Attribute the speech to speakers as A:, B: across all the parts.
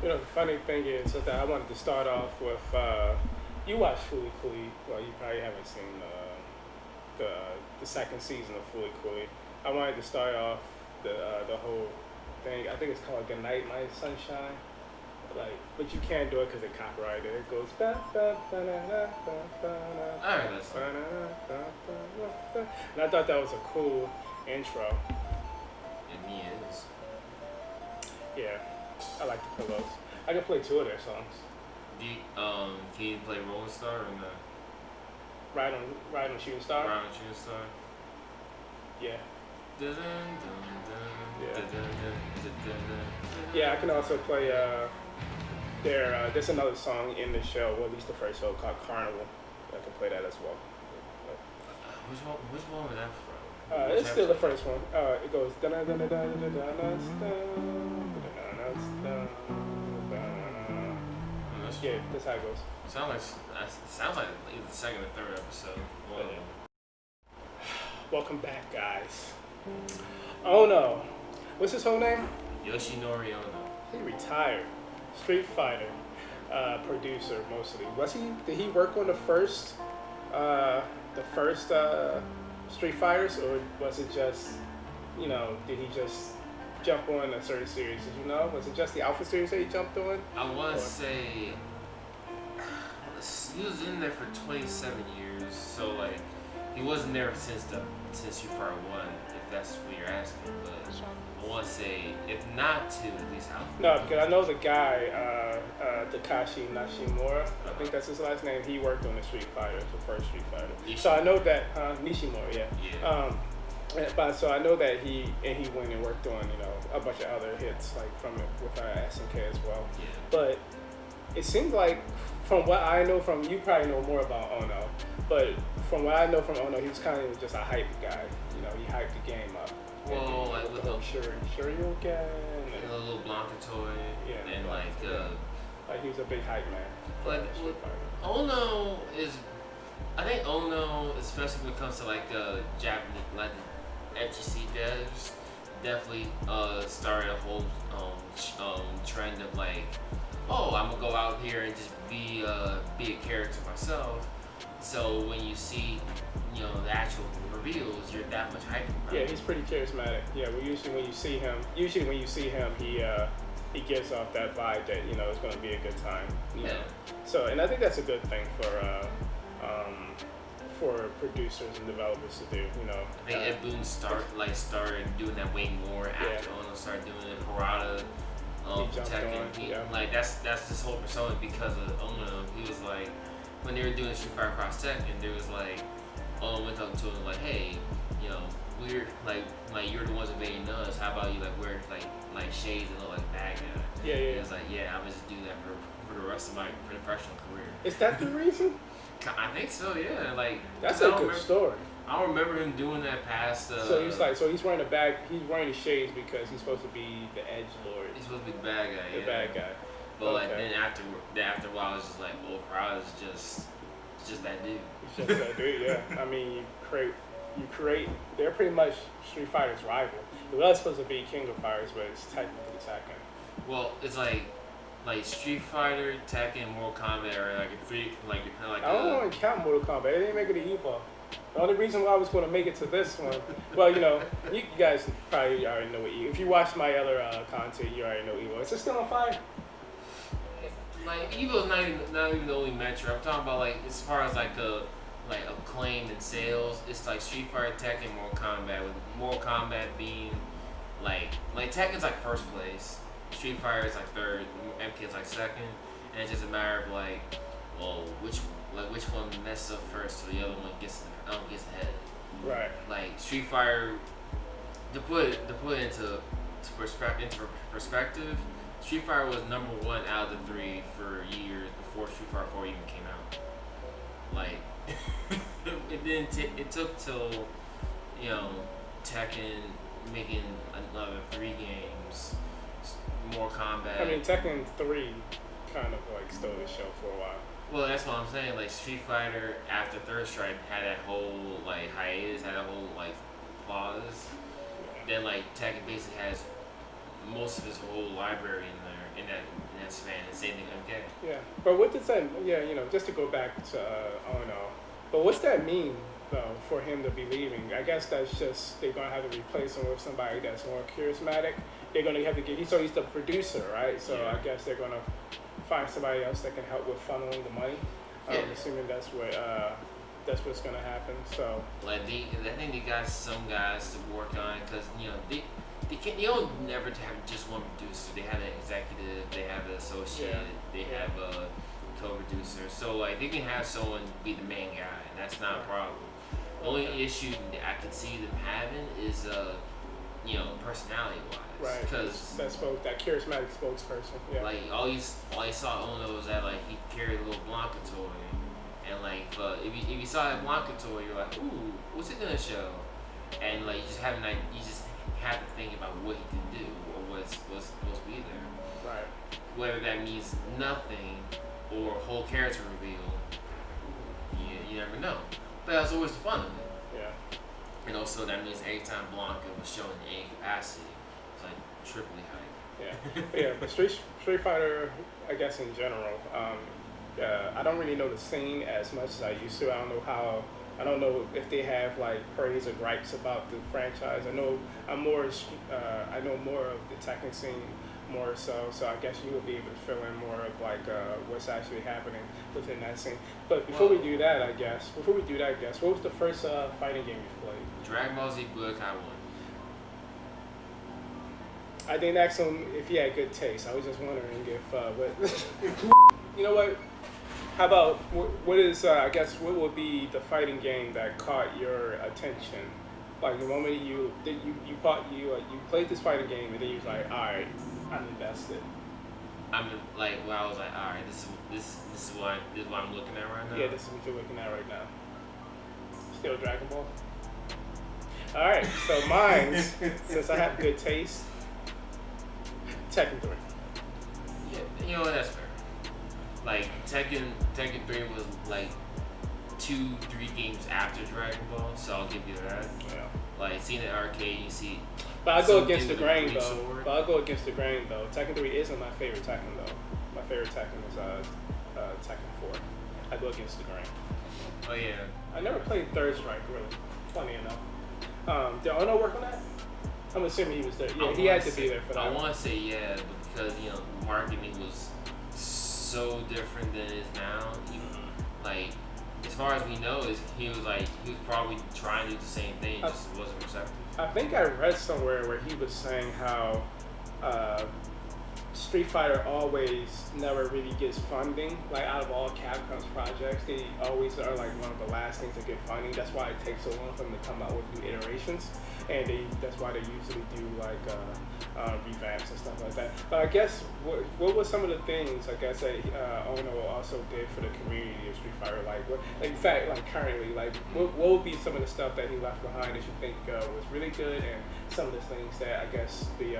A: You know, the funny thing is that I wanted to start off with. You watch Fooly Cooley. Well, you probably haven't seen the second season of Fooly Cooley. I wanted to start off the whole thing. I think it's called Good Night, My Sunshine. Like, but you can't do it because it copyrighted. It goes ba ba ba na na ba ba na
B: I
A: ba
B: heard that song.
A: ba na na ba ba na ba. And I thought that was a cool intro.
B: It me is.
A: Yeah, I like the Pillows. I can play two of their songs.
B: Can you play Rolling Star or no?
A: Ride on Shooting Star.
B: Brown Shooting Star?
A: Yeah,
B: Dun, dun, dun,
A: yeah,
B: dun, dun, dun, dun, dun,
A: yeah. I can also play there's another song in the show, or at least the first show, called Carnival. I can play that as well.
B: Which one was that from? Which
A: It's still the
B: episode?
A: first one. It goes. Yeah, that's how it goes.
B: Sounds like either the second or third episode. One of them.
A: Welcome back, guys. Oh no, what's his whole name?
B: Yoshinori Ono.
A: He retired. Street Fighter producer mostly. Was he? Did he work on the first Street Fighters, or was it just, did he just jump on a certain series? Did you know? Was it just the Alpha series that he jumped on?
B: I want
A: Or
B: to say he was in there for 27 years, so like he wasn't there since Street Fighter One, if that's what you're asking. But I want to say if not two, at least half.
A: no, because I know the guy, Takashi Nishimura. I think that's his last name. He worked on the Street Fighter, the first Street Fighter. So I know that Nishimura, yeah.
B: Yeah.
A: But so I know that he went and worked on a bunch of other hits like from it with SNK as well.
B: Yeah.
A: But it seems like from what I know from you probably know more about Ono, but from what I know from Ono, he was kind of just a hype guy. He hyped the game up.
B: Well, like with the
A: Shoryuken.
B: a little Blanca toy,
A: Yeah,
B: and
A: like he was a big hype man. For
B: like
A: Street Fighter.
B: Ono is. I think Ono, especially when it comes to like Japanese, like the FGC devs, definitely started a whole trend of like, oh, I'm gonna go out here and just be a character myself. So when you see, the actual reveals, you're that much hyped about
A: Yeah,
B: it.
A: he's pretty charismatic. Yeah, well, usually when you see him, he gives off that vibe that it's going to be a good time.
B: Yeah.
A: So, and I think that's a good thing for producers and developers to do.
B: I think Ed Boon started doing that way more after Ono started doing it. Harada,
A: He jumped
B: Tekken,
A: on, yeah.
B: like that's this whole persona because of Ono. He was like, when they were doing Street Fighter Cross Tekken, there was like, Ono went up to him like, hey, we're like you're the ones that made us. How about you wear like shades and look like a bad guy?
A: Yeah, yeah.
B: He was like, yeah, I'm just do that for the rest of my professional career.
A: Is that the reason?
B: I think so, yeah. Like
A: That's
B: 'cause I
A: a
B: don't
A: good
B: remember,
A: story.
B: I don't remember him doing that past.
A: So he's wearing he's wearing the shades because he's supposed to be the edge lord,
B: He's supposed to be the bad guy.
A: the
B: Yeah.
A: bad guy.
B: But like
A: Okay.
B: then after a while, it's just like, oh, Crowd is just that dude.
A: It's just that dude, yeah. I mean, you create. They're pretty much Street Fighter's rival. It was supposed to be King of Fighters, but it's technically Tekken.
B: Well, it's like Street Fighter, Tekken, Mortal Kombat are like a three like kind of like
A: I don't want to count Mortal Kombat. They didn't make it an Evo. The only reason why I was going to make it to this one, well, you guys probably already know what Evo. If you watch my other content, you already know Evo. Is it still on fire?
B: like Evo's not even the only metric. I'm talking about like as far as like acclaim and sales. It's like Street Fighter, Tekken, Mortal Kombat. With Mortal Kombat being like Tekken's like first place, Street Fighter is like third, MK is like second, and it's just a matter of like, well, which one messes up first, so the other one gets ahead.
A: Right.
B: Like Street Fighter, to put it into perspective, Street Fighter was number one out of the three for years before Street Fighter 4 even came out. Like it took till Tekken making another 3 games, more combat.
A: I mean, Tekken 3 kind of like stole the show for a while.
B: Well, that's what I'm saying. Like Street Fighter after Third Strike had that whole like hiatus, had a whole like pause.
A: Yeah.
B: Then like Tekken basically has most of his whole library in there in that span. And same thing MK.
A: Yeah, but what does that? Yeah, just to go back to Ono. But what's that mean though for him to be leaving? I guess that's just they're gonna have to replace him with somebody that's more charismatic. They're gonna have to get. So he's the producer, right? So
B: Yeah.
A: I guess they're gonna find somebody else that can help with funneling the money.
B: Yeah.
A: I'm assuming that's what's gonna happen. So
B: Like I think they got some guys to work on it because they can't. They don't never have just one producer. They have an executive. They have an associate. They have a co-producer. So like they can have someone be the main guy, and that's not a problem. The only issue that I can see them having is personality wise.
A: right,
B: Because
A: that charismatic spokesperson. Yeah.
B: like all you saw Ono was that like he carried a little Blanca toy, and like if you saw that Blanca toy, you're like, ooh, what's it gonna show? And like you just have to think about what he can do or what's supposed to be there.
A: right.
B: Whether that means nothing or a whole character reveal, you never know. But that's always the fun of it.
A: Yeah.
B: And also that means anytime Blanca was shown in any capacity, it's like triply hype.
A: Yeah, but Street Fighter, I guess in general, I don't really know the scene as much as I used to. I don't know if they have like praise or gripes about the franchise. I know more of the Tekken scene more so I guess you will be able to fill in more of like what's actually happening within that scene. But before we do that, I guess, what was the first fighting game you played?
B: Dragon Ball Z Budokai 1.
A: I didn't ask him if he had good taste. I was just wondering if what you know what? How about what is what would be the fighting game that caught your attention? Like the moment you played this fighting game and then you was like, all right, I'm invested.
B: I was like, all right, this is what I'm looking at right now.
A: Yeah, this is what you're looking at right now. Still Dragon Ball. All right, so mine, since I have good taste, Tekken 3.
B: Yeah, that's fair. Like Tekken 3 was like 2-3 games after Dragon Ball, so I'll give you that.
A: Yeah.
B: Like seeing the arcade, you see.
A: But I go against the
B: with a
A: grain
B: green
A: though.
B: sword.
A: Tekken 3 isn't my favorite Tekken though. My favorite Tekken is Tekken 4. I go against the grain.
B: Oh yeah.
A: I never played Third Strike really. Funny enough. Did Ono work on that? I'm assuming he was there. Yeah, he had to be there for that.
B: I want to say yeah, but because marketing was so different than it is now. Like as far as we know, he was probably trying to do the same thing, just wasn't receptive.
A: I think I read somewhere where he was saying how Street Fighter always never really gets funding. Like out of all Capcom's projects, they always are like one of the last things to get funding. That's why it takes so long for them to come out with new iterations, and that's why they usually do like revamps and stuff like that. But I guess what were some of the things I guess that Ono also did for the community of Street Fighter? In fact, currently, what would be some of the stuff that he left behind that you think was really good, and some of the things that I guess the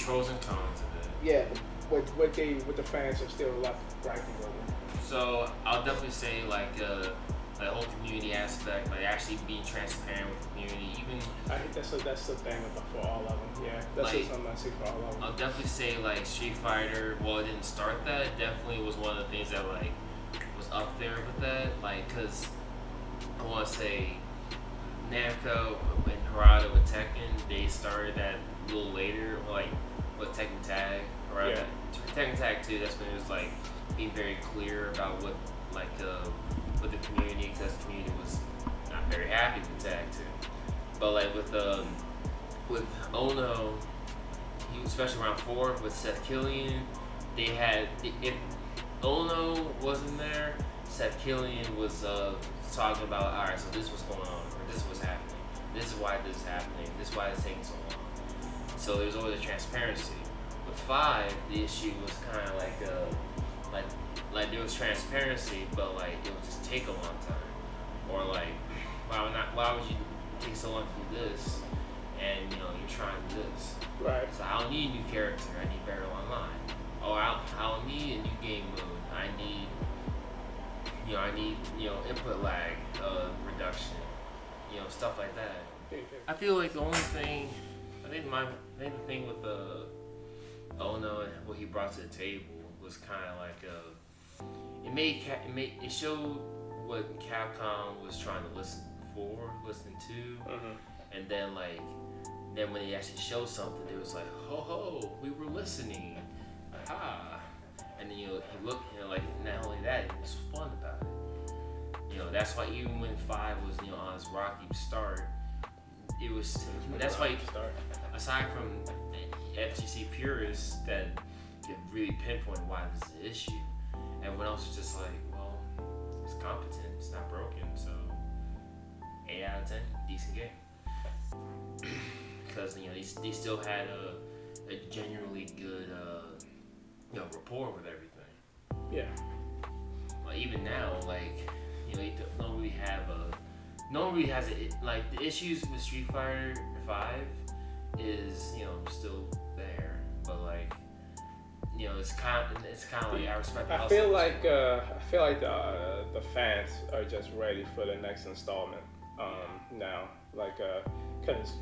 B: pros and cons of it.
A: Yeah, what the fans are still left griping over.
B: So I'll definitely say the whole community aspect, like actually being transparent with the community, even.
A: I think that's the thing for all of them. Yeah, that's something I see for all of them.
B: I'll definitely say Street Fighter. Well, it didn't start that. It definitely was one of the things that was up there with that. Cause I want to say Namco and Harada with Tekken, they started that a little later, with Tekken Tag. Tekken Tag 2. That's when it was being very clear about what with the community, because the community was not very happy with Tag 2. But with Ono, especially around 4 with Seth Killian, they had if Ono wasn't there, Seth Killian was talking about, all right, so this is what's going on, or this is what's happening, this is why this is happening, this is why it's taking so long. So there's always a transparency. With 5, the issue was kind of like there was transparency, but it would just take a long time, or why would you take so long to do this, and you're trying to do this.
A: Right.
B: So I don't need a new character. I need Battle Online. Oh, I don't need a new game mode. I need input lag reduction. Stuff like that. I feel like the only thing I think the thing with the Ono and what he brought to the table was kind of like it showed what Capcom was trying to listen to, and then when they actually showed something, it was like, ho ho, we were listening, aha, and then he looked, like not only that, he was fun about it. That's why even when 5 was on his rocky start, it was that's why aside from FGC purists that could really pinpoint why this is an issue, everyone else is just like, well, it's competent, it's not broken, so 8 out of 10, decent game. Because they still had a genuinely good rapport with everything.
A: Yeah.
B: Like even now, they don't really have no one really has it. Like the issues with Street Fighter 5 is still there, but it's kind of like I respect.
A: I feel like the fans are just ready for the next installment now, because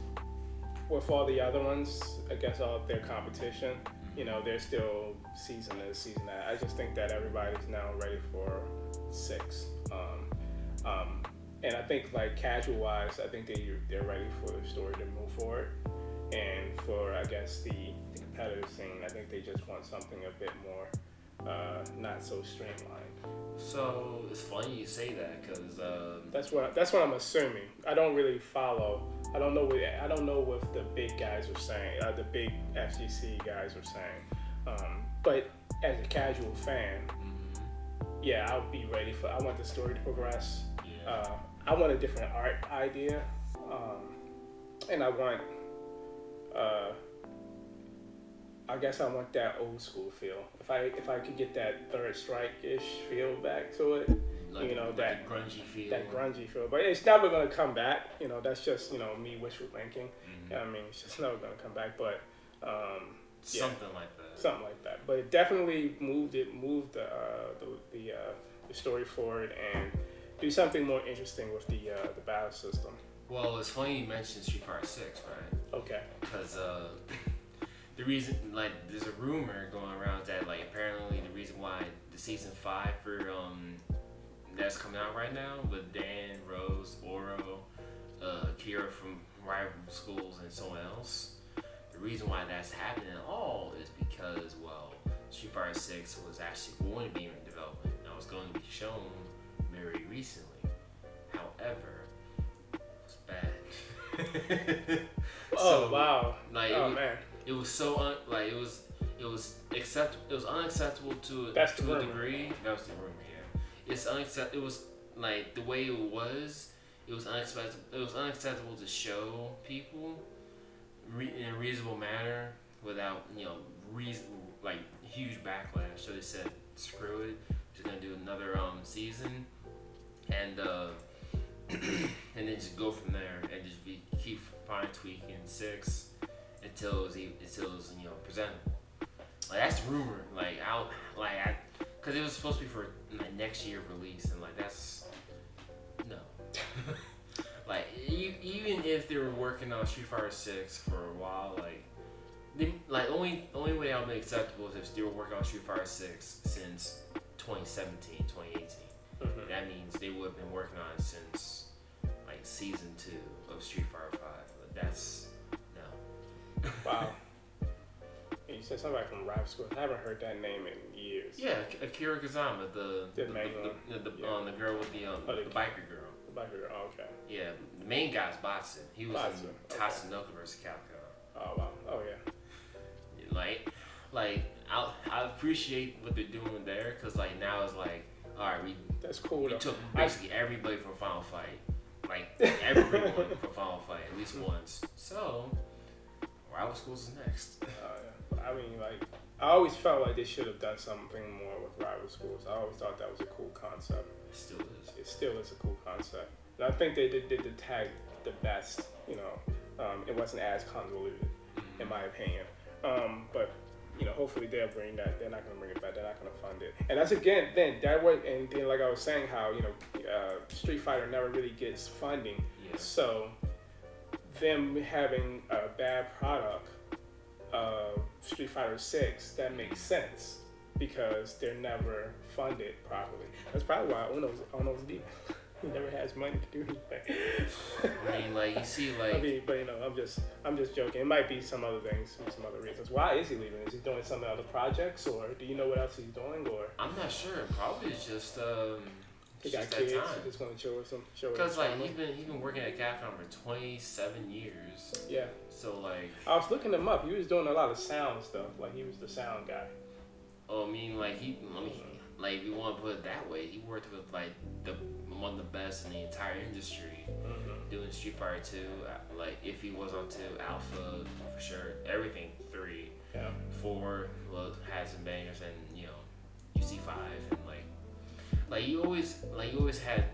A: with all the other ones, I guess all their competition, they're still season this, season that. I just think that everybody's now ready for 6. And I think casual wise, I think they're ready for the story to move forward. And for I guess the competitive scene, I think they just want something a bit more not so streamlined.
B: So it's funny you say that because
A: that's what I'm assuming. I don't really follow. I don't know what the big guys are saying. The big FGC guys are saying. But as a casual fan, yeah, I'll be ready I want the story to progress.
B: Yeah.
A: I want a different art idea, and I want. I guess I want that old school feel. If I could get that Third Strike-ish feel back to it,
B: that grungy feel.
A: That grungy feel, but it's never gonna come back. That's just me wishful thinking. I mean, it's just never gonna come back. But
B: something like that.
A: Something like that. But it definitely moved the story forward and do something more interesting with the battle system.
B: Well, it's funny you mentioned Street Fighter 6, right?
A: Okay.
B: Because the reason, there's a rumor going around that, apparently the reason why the season 5 for that's coming out right now with Dan, Rose, Oro, Kira from rival schools, and someone else. The reason why that's happening at all is because, Street Fighter 6 was actually going to be in development. It was going to be shown very recently. However, it was bad.
A: Wow.
B: Man. It was so it was unacceptable to a degree. That was the rumor, yeah. It's unacceptable. It was the way it was. It was unacceptable. It was unacceptable to show people in a reasonable manner without huge backlash. So they said, screw it. We're just gonna do another season, and and then just go from there and just keep fine tweaking 6 until it was presentable. That's the rumor. Because it was supposed to be for next year release, and that's no. Even if they were working on Street Fighter 6 for a while, only way that would be acceptable is if they were working on Street Fighter 6 since 2017, 2018. That means they would have been working on it since season 2 of Street Fighter 5. But that's no.
A: Wow. You said somebody from rival school. I haven't heard that name in years.
B: Yeah, Akira Kazama, the girl with the biker girl.
A: The biker girl. Oh, okay.
B: Yeah, the main guy's Batsu. He was in Tatsunoko vs. Capcom.
A: Oh wow. Oh yeah.
B: I appreciate what they're doing there because now it's all right,
A: that's cool.
B: We took basically everybody from Final Fight, everyone from Final Fight at least once. So rival schools is next.
A: Yeah. I mean, I always felt like they should have done something more with rival schools. I always thought that was a cool concept.
B: It still is.
A: It still is a cool concept. And I think they did the tag the best. It wasn't as convoluted, in my opinion. But hopefully they'll bring that. They're not going to bring it back. They're not going to fund it. And that's again, then that way. And then, like I was saying, how Street Fighter never really gets funding.
B: Yeah.
A: So them having a bad product of Street Fighter 6, that makes sense because they're never funded properly. That's probably why Ono's leaving. He never has money to do anything.
B: I mean, like you see, like
A: but I'm just joking. It might be some other things, some other reasons. Why is he leaving? Is he doing some other projects, or do you know what else he's doing? Or
B: I'm not sure. Probably it's just
A: he got
B: just
A: kids.
B: that time.
A: He's just gonna chill with some.
B: Because like he's been working at Capcom for 27 years.
A: Yeah.
B: So like
A: I was looking him up. He was doing a lot of sound stuff. Like he was the sound guy.
B: oh, I mean, like if you want to put it that way, he worked with like one of the best in the entire industry, doing Street Fighter 2. Like if he was on 2, Alpha for sure, everything 3,
A: Yeah.
B: 4 well had some bangers, and you know you see 5 and like you always had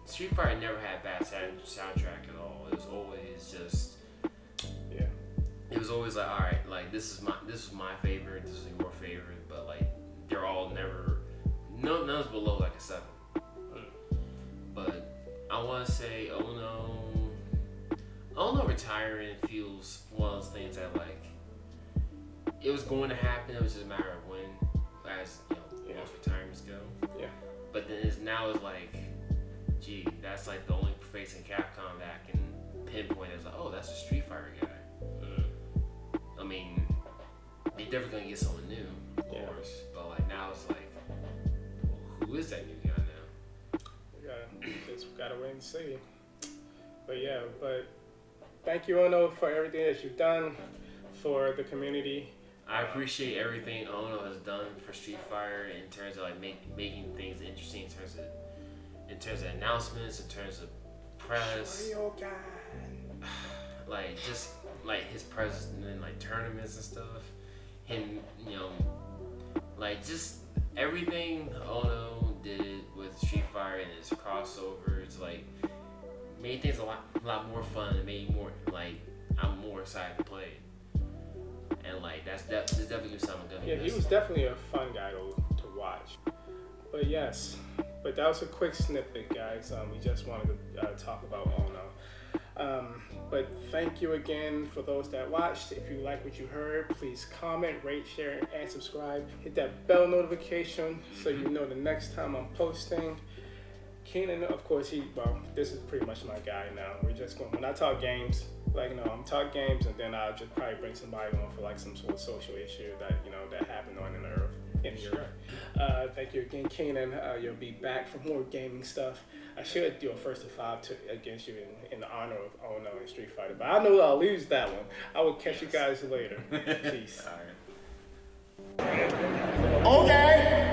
B: Street Fighter never had bad soundtrack at all. It was always just
A: Yeah.
B: it was always like, all right, like this is my favorite, this is your favorite, but like they're all never none's below like a 7. But I want to say Ono retiring feels one of those things that like it was going to happen. It was just a matter of when, as you know, most retirements go.
A: Yeah.
B: But then now it's like, gee, that's like the only face in Capcom that can pinpoint as like, oh, that's a Street Fighter guy. I mean, they definitely gonna get someone new, of course. But like now it's like, well, who is that new guy now?
A: Just gotta wait and see. But yeah, thank you, Ono, for everything that you've done for the community.
B: I appreciate everything Ono has done for Street Fighter in terms of like making things interesting, in terms of announcements, in terms of press, like just like his presence in like tournaments and stuff. Him, you know, like just everything Ono did with Street Fighter and his crossovers, like made things a lot more fun and made more like I'm more excited to play. And like that's definitely something gonna be
A: he was definitely a fun guy to watch. But yes, that was a quick snippet, guys. We just wanted to talk about Ono. But thank you again for those that watched. If you like what you heard, please comment, rate, share, and subscribe. Hit that bell notification so you know the next time I'm posting. Keenan, of course, this is pretty much my guy now. We're just going, when I talk games, I'm talk games, and then I'll just probably bring somebody on for like some sort of social issue that happened on the earth. Sure. Thank you again, Keenan. You'll be back for more gaming stuff. I should do a first to 5 against you in honor of Ono and Street Fighter, but I know I'll lose that one. I will catch you guys later. Peace.
B: All right.
C: Okay.